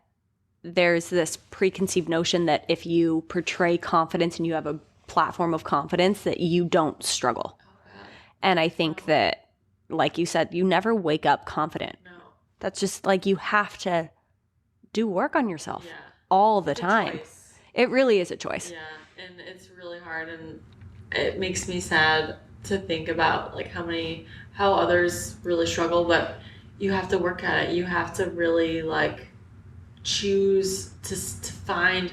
there's this preconceived notion that if you portray confidence and you have a platform of confidence, that you don't struggle. And I think that, like you said, you never wake up confident. No. That's just like, you have to do work on yourself all the time. It really is a choice. Yeah. And it's really hard, and it makes me sad to think about like how others really struggle, but you have to work at it. You have to really like choose to find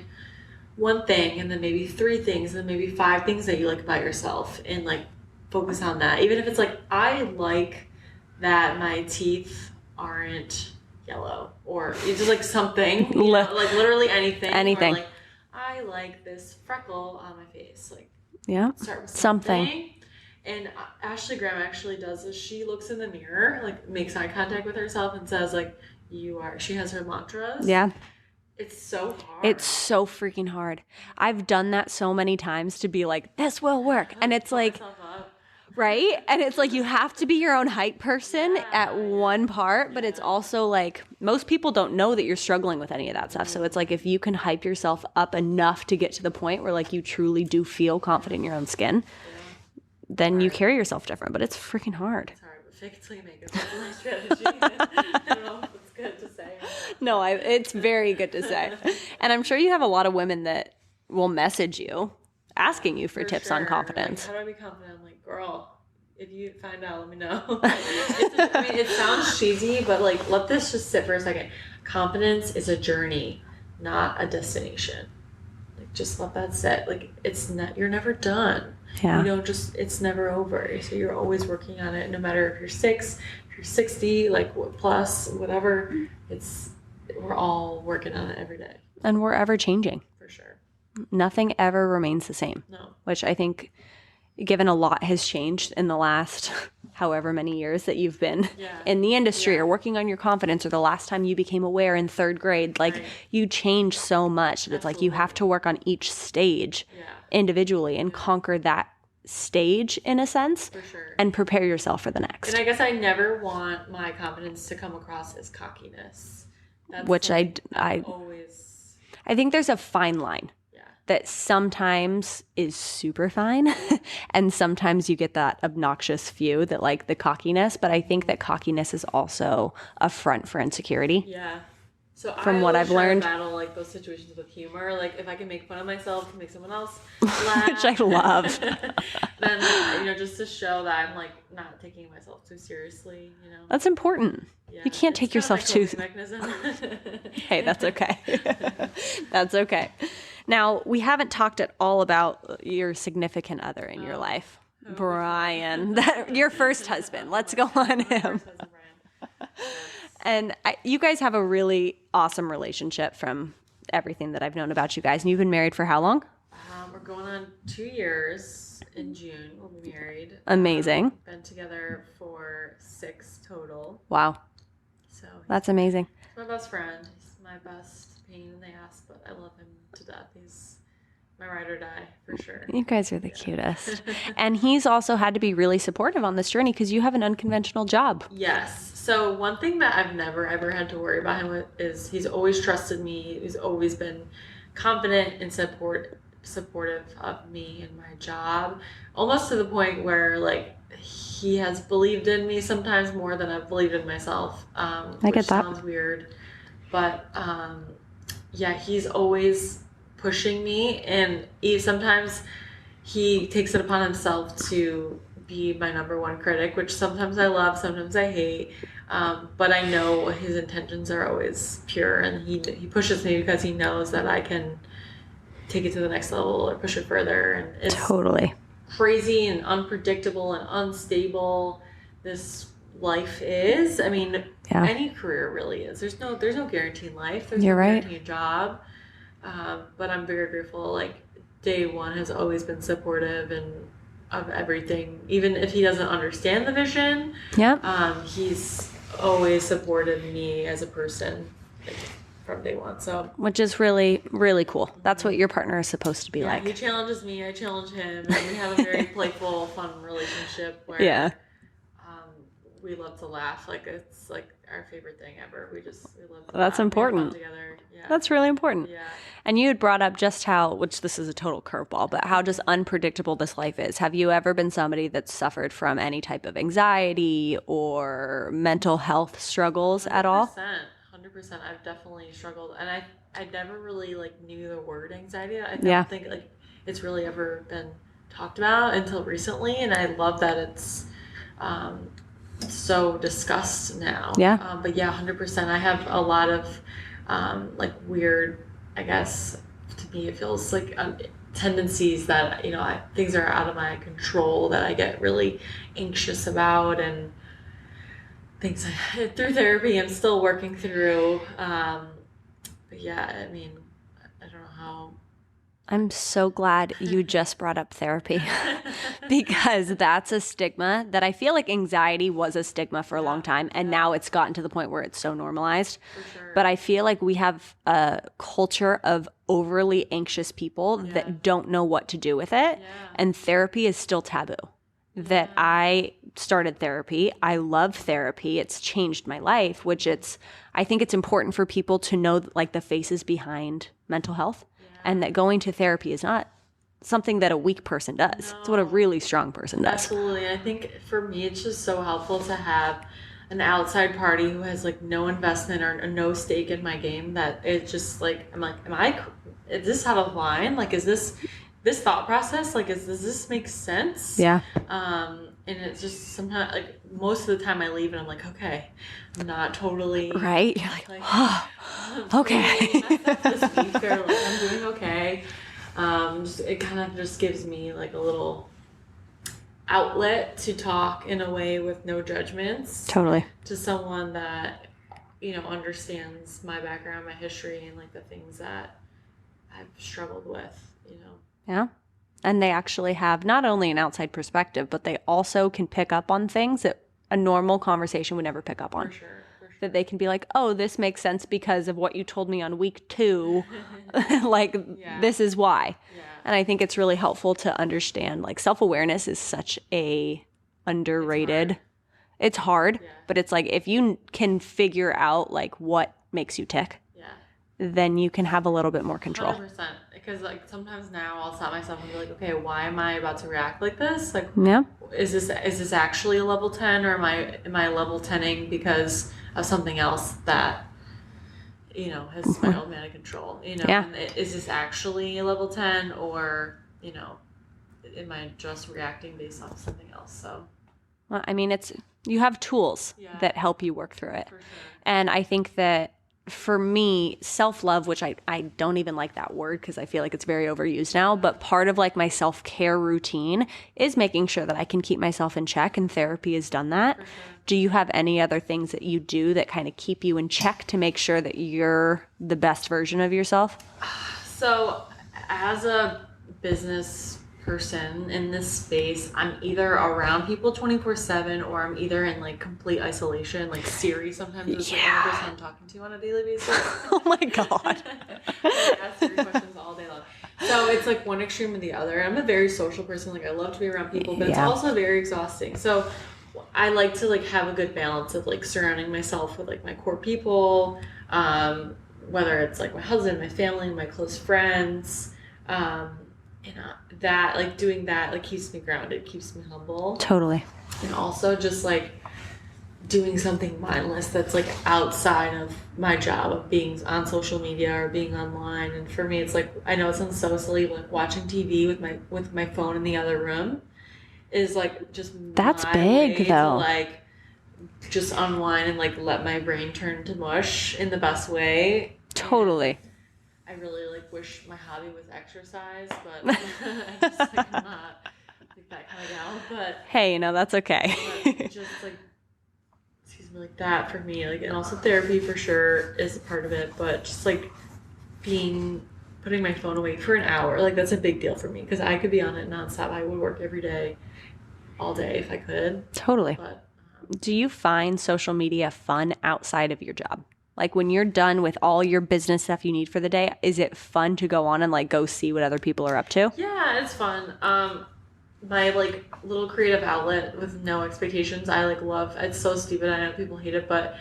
one thing, and then maybe 3 things, and then maybe 5 things that you like about yourself, and like focus on that. Even if it's like, I like that my teeth aren't yellow, or it's just like something, like literally anything. Or like, I like this freckle on my face. Like, start with something. And Ashley Graham actually does this. She looks in the mirror, like makes eye contact with herself, and says like, she has her mantras. Yeah. It's so hard. It's so freaking hard. I've done that so many times to be like, this will work. And it's like, right? And it's like, you have to be your own hype person at one part, but it's also like, most people don't know that you're struggling with any of that stuff. So it's like, if you can hype yourself up enough to get to the point where like you truly do feel confident in your own skin, then you carry yourself different. But it's freaking hard. It's hard, but fake it till you make it. That's my strategy. I don't know if it's good to say. No, it's very good to say. And I'm sure you have a lot of women that will message you asking you for tips on confidence. Like, how do I be confident? I'm like, girl, if you find out, let me know. It sounds cheesy, but like, let this just sit for a second. Confidence is a journey, not a destination. Like, just let that sit. Like, you're never done. Yeah. It's never over. So you're always working on it, no matter if you're 6, if you're 60, like plus, whatever. We're all working on it every day. And we're ever changing. For sure. Nothing ever remains the same. No. Which I think, given a lot has changed in the last however many years that you've been in the industry or working on your confidence, or the last time you became aware in 3rd grade, like you change so much that it's like you have to work on each stage individually and conquer that stage in a sense, for sure, and prepare yourself for the next. And I guess I never want my confidence to come across as cockiness. Which I think there's a fine line that sometimes is super fine and sometimes you get that obnoxious few that like the cockiness, but I think that cockiness is also a front for insecurity. Yeah. So from what I've learned, battle like those situations with humor. Like if I can make fun of myself to make someone else laugh, which I love, then just to show that I'm like not taking myself too seriously. That's important. Yeah, you can't take yourself too. Hey, that's okay. That's okay. Now we haven't talked at all about your significant other in your life, Brian, your first husband. Let's go on him. And you guys have a really awesome relationship from everything that I've known about you guys. And you've been married for how long? We're going on 2 years. In June, we'll be married. Amazing. Been together for 6 total. Wow. So that's amazing. He's my best friend. He's my best pain in the ass, but I love him to death. He's my ride or die, for sure. You guys are the cutest. And he's also had to be really supportive on this journey because you have an unconventional job. Yes. So one thing that I've never, ever had to worry about him with is he's always trusted me. He's always been confident and supportive of me and my job, almost to the point where like he has believed in me sometimes more than I've believed in myself, which sounds weird, but yeah, he's always pushing me, and sometimes he takes it upon himself to be my number one critic, which sometimes I love, sometimes I hate. But I know his intentions are always pure, and he pushes me because he knows that I can take it to the next level or push it further. And it's totally crazy and unpredictable and unstable this life is. I mean, any career really is. There's no guarantee in life. There's no guarantee in job. But I'm very grateful. Like day one has always been supportive and of everything, even if he doesn't understand the vision. He's always supported me as a person from day one. So, which is really, really cool. That's what your partner is supposed to be like. He challenges me, I challenge him, and we have a very playful, fun relationship where we love to laugh. Like it's like our favorite thing ever. We love to That's laugh. important. We have fun together. Yeah. That's really important. Yeah. And you had brought up just how, which this is a total curveball, but how just unpredictable this life is. Have you ever been somebody that's suffered from any type of anxiety or mental health struggles at all? 100%. I've definitely struggled. And I never really like knew the word anxiety. I don't think like it's really ever been talked about until recently. And I love that it's so discussed now. But 100%. I have a lot of like weird, I guess to me it feels like tendencies that things are out of my control that I get really anxious about, and things through therapy I'm still working through. But yeah, I mean, I don't know how. I'm so glad you just brought up therapy because that's a stigma that I feel like anxiety was a stigma for a long time. And now it's gotten to the point where it's so normalized. For sure. But I feel like we have a culture of overly anxious people that don't know what to do with it. And therapy is still taboo. That I started therapy. I love therapy. It's changed my life, I think it's important for people to know like the faces behind mental health. And that going to therapy is not something that a weak person does. No. It's what a really strong person does. Absolutely. I think for me, it's just so helpful to have an outside party who has like no investment or no stake in my game, that it's just like, I'm like, is this out of line? Like, is this thought process? Like, does this make sense? Yeah. And it's just sometimes, like, most of the time I leave and I'm like, okay, I'm not totally... Right? You're like oh, okay. This week, or like, I'm doing okay. It kind of just gives me, like, a little outlet to talk in a way with no judgments. Totally. To someone that, understands my background, my history, and, like, the things that I've struggled with, Yeah. And they actually have not only an outside perspective, but they also can pick up on things that a normal conversation would never pick up on. For sure. That they can be like, oh, this makes sense because of what you told me on week 2. Like, this is why. Yeah. And I think it's really helpful to understand, like, self-awareness is such a underrated. It's hard, but it's like if you can figure out, like, what makes you tick, then you can have a little bit more control. 100%. Because, like, sometimes now I'll stop myself and be like, okay, why am I about to react like this? Like, is this actually a level 10, or am I level 10ing because of something else that, has spiraled me out of control? And is this actually a level 10, or, am I just reacting based off something else? So, well, I mean, you have tools that help you work through it. For sure. And I think that for me, self-love, which I don't even like that word because I feel like it's very overused now, but part of like my self-care routine is making sure that I can keep myself in check, and therapy has done that. Sure. Do you have any other things that you do that kind of keep you in check to make sure that you're the best version of yourself? So as a business person in this space, I'm either around people 24/7, or I'm either in like complete isolation. Like Siri sometimes is like the only person I'm talking to on a daily basis. Oh my god. I ask Siri questions all day long. So it's like one extreme or the other. I'm a very social person. Like I love to be around people, but it's also very exhausting. So I like to like have a good balance of like surrounding myself with like my core people, whether it's like my husband, my family, my close friends, And that, like, doing that, like, keeps me grounded, keeps me humble. Totally. And also just, like, doing something mindless that's, like, outside of my job of being on social media or being online. And for me, it's, like, I know it sounds so silly, but, like, watching TV with my phone in the otother room is, like, just that's my big, way though. to, like, just unwind and, like, let my brain turn to mush in the best way. Totally. And I really, like, wish my hobby was exercise, but I just, like, I'm not, like, that kind of gal. But hey, you know, that's okay. but just, like, excuse me, like, that for me, like, and also therapy for sure is a part of it, but just, like, putting my phone away for an hour, like, that's a big deal for me, because I could be on it nonstop. I would work every day, all day if I could. Totally. But do you find social media fun outside of your job? Like, when you're done with all your business stuff you need for the day, is it fun to go on and, like, go see what other people are up to? Yeah, it's fun. My, like, little creative outlet with no expectations, I, like, love. It's so stupid. I know people hate it, but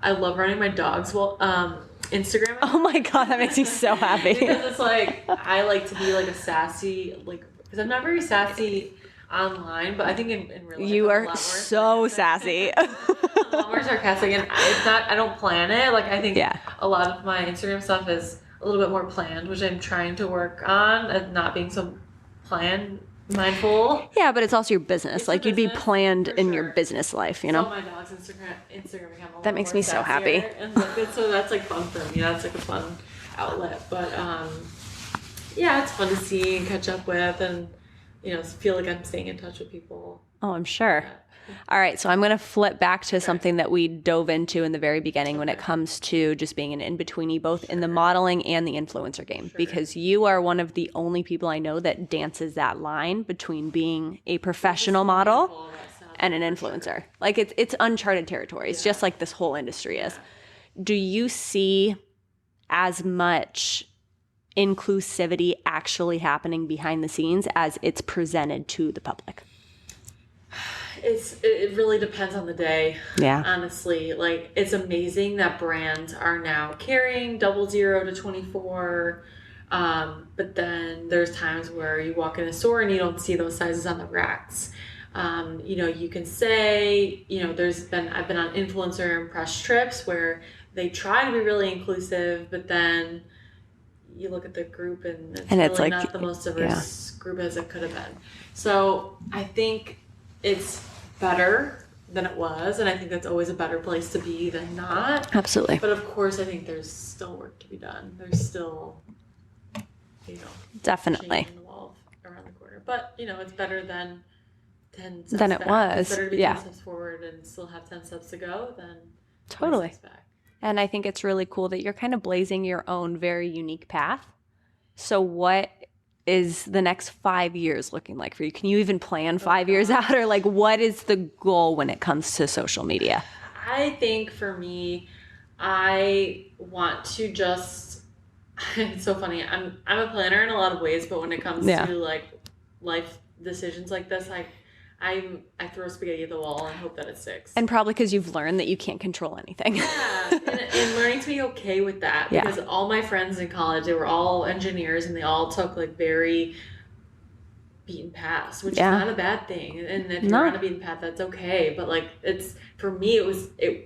I love running my dog's Instagram. Oh my God, that makes me so happy. Because it's, like, I like to be, like, a sassy, like, because I'm not very sassy online, but I think in real life you I'm a are lot more so sassy. I'm a lot more sarcastic, and it's not, I don't plan it. Like, I think a lot of my Instagram stuff is a little bit more planned, which I'm trying to work on, and not being so mindful. Yeah, but it's also your business. It's like, you'd be planned in your business life, you know? So my dog's Instagram account that makes me so happy. And, like, so that's, like, fun for me. That's, like, a fun outlet. But yeah, it's fun to see and catch up with, and, you know, feel like I'm staying in touch with people. Oh, I'm sure. Yeah. All right, so I'm going to flip back to something that we dove into in the very beginning when it comes to just being an in-betweenie, both in the modeling and the influencer game, because you are one of the only people I know that dances that line between being a professional model and an influencer. Like, it's uncharted territory. It's just like this whole industry is. Do you see as much inclusivity actually happening behind the scenes as it's presented to the public? It really depends on the day. Yeah. Honestly, like, it's amazing that brands are now carrying 00 to 24. But then there's times where you walk in a store and you don't see those sizes on the racks. You know, you can say, you know, I've been on influencer and press trips where they try to be really inclusive, but then you look at the group and it's really like, not the most diverse group as it could have been. So I think it's better than it was, and I think that's always a better place to be than not. Absolutely. But of course, I think there's still work to be done. There's still, you know, definitely the wall around the corner. But, you know, it's better than 10 steps than it back. was. It's better to be 10 steps forward and still have 10 steps to go than 20 steps back. And I think it's really cool that you're kind of blazing your own very unique path. So what is the next 5 years looking like for you? Can you even plan 5 years out? Or, like, what is the goal when it comes to social media? I think for me, I want to just, it's so funny. I'm a planner in a lot of ways, but when it comes to, like, life decisions like this, I throw spaghetti at the wall and hope that it sticks. And probably because you've learned that you can't control anything. Yeah, and learning to be okay with that. Because all my friends in college, they were all engineers, and they all took, like, very beaten paths, which is not a bad thing. And if you're on a beaten path, that's okay. But, like, it's, for me,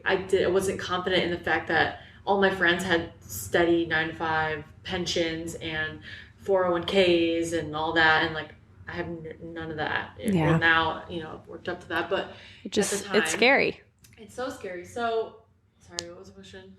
I wasn't confident in the fact that all my friends had steady 9-to-5 pensions and 401ks and all that, and, like, I have none of that. Well, now, you know, I've worked up to that, but at the time, it's scary. It's so scary. So, sorry, what was the question?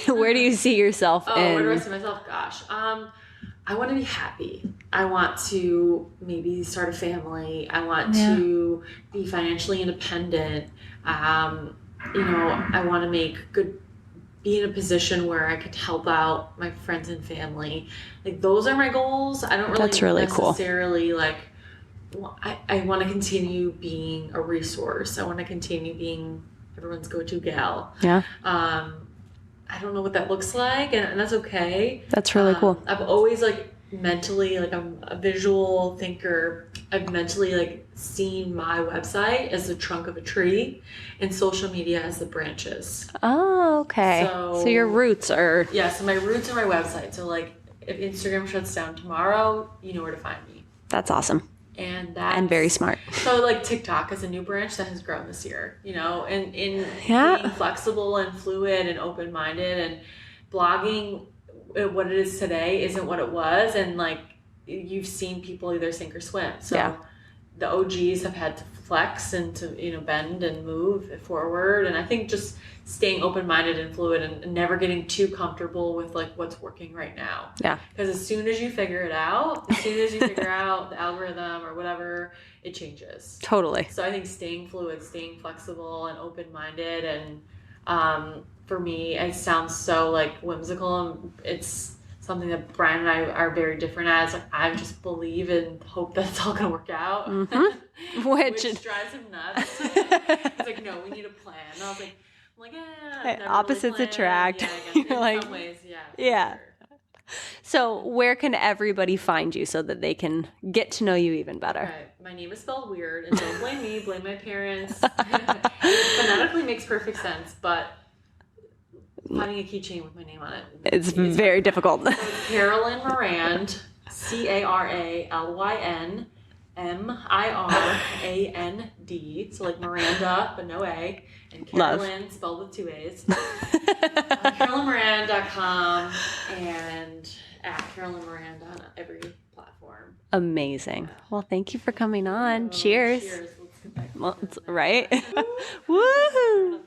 Where do you see yourself in? Where do I see myself? Gosh. I want to be happy. I want to maybe start a family. I want to be financially independent. You know, I want to be in a position where I could help out my friends and family. Like, those are my goals. I don't really necessarily cool. Like, I want to continue being a resource. I want to continue being everyone's go-to gal. Yeah. I don't know what that looks like, and that's okay. That's really cool. I've always, like, mentally, like, I'm a visual thinker. I've mentally, like, seen my website as the trunk of a tree and social media as the branches. Oh, okay. So your roots are... Yeah, so my roots are my website. So, like, if Instagram shuts down tomorrow, you know where to find me. That's awesome. And that's And very smart. So like TikTok is a new branch that has grown this year, you know, and in Yeah. being flexible and fluid and open-minded, and blogging, what it is today isn't what it was. And like, you've seen people either sink or swim. So Yeah. the OGs have had to flex and to, you know, bend and move forward. And I think just staying open-minded and fluid and never getting too comfortable with like what's working right now. Yeah. Because as soon as you figure it out, as soon as you figure out the algorithm or whatever, it changes. Totally. So I think staying fluid, staying flexible and open-minded, and for me, it sounds so like whimsical, and it's something that Brian and I are very different at. It's like, I just believe and hope that it's all going to work out. Mm-hmm. Which drives him nuts. He's like, no, we need a plan. And I was like, opposites really attract. Yeah, I guess in like, some ways, yeah. Yeah. Sure. So where can everybody find you so that they can get to know you even better? Right. My name is spelled weird, and don't blame me, blame my parents. It phonetically makes perfect sense, but finding a keychain with my name on it, it's very difficult. So it's Carolyn Morand, CarolynMirand, so like Miranda, but no A, and Carolyn spelled with 2 A's. CarolynMirand.com and at Carolyn Miranda on every platform. Amazing. Well, thank you for coming on. Cheers. Cheers. Let's get back to Well, business. right? Woohoo!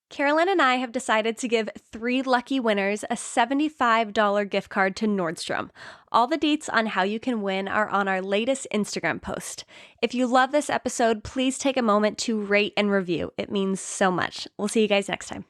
Carolyn and I have decided to give 3 lucky winners a $75 gift card to Nordstrom. All the deets on how you can win are on our latest Instagram post. If you love this episode, please take a moment to rate and review. It means so much. We'll see you guys next time.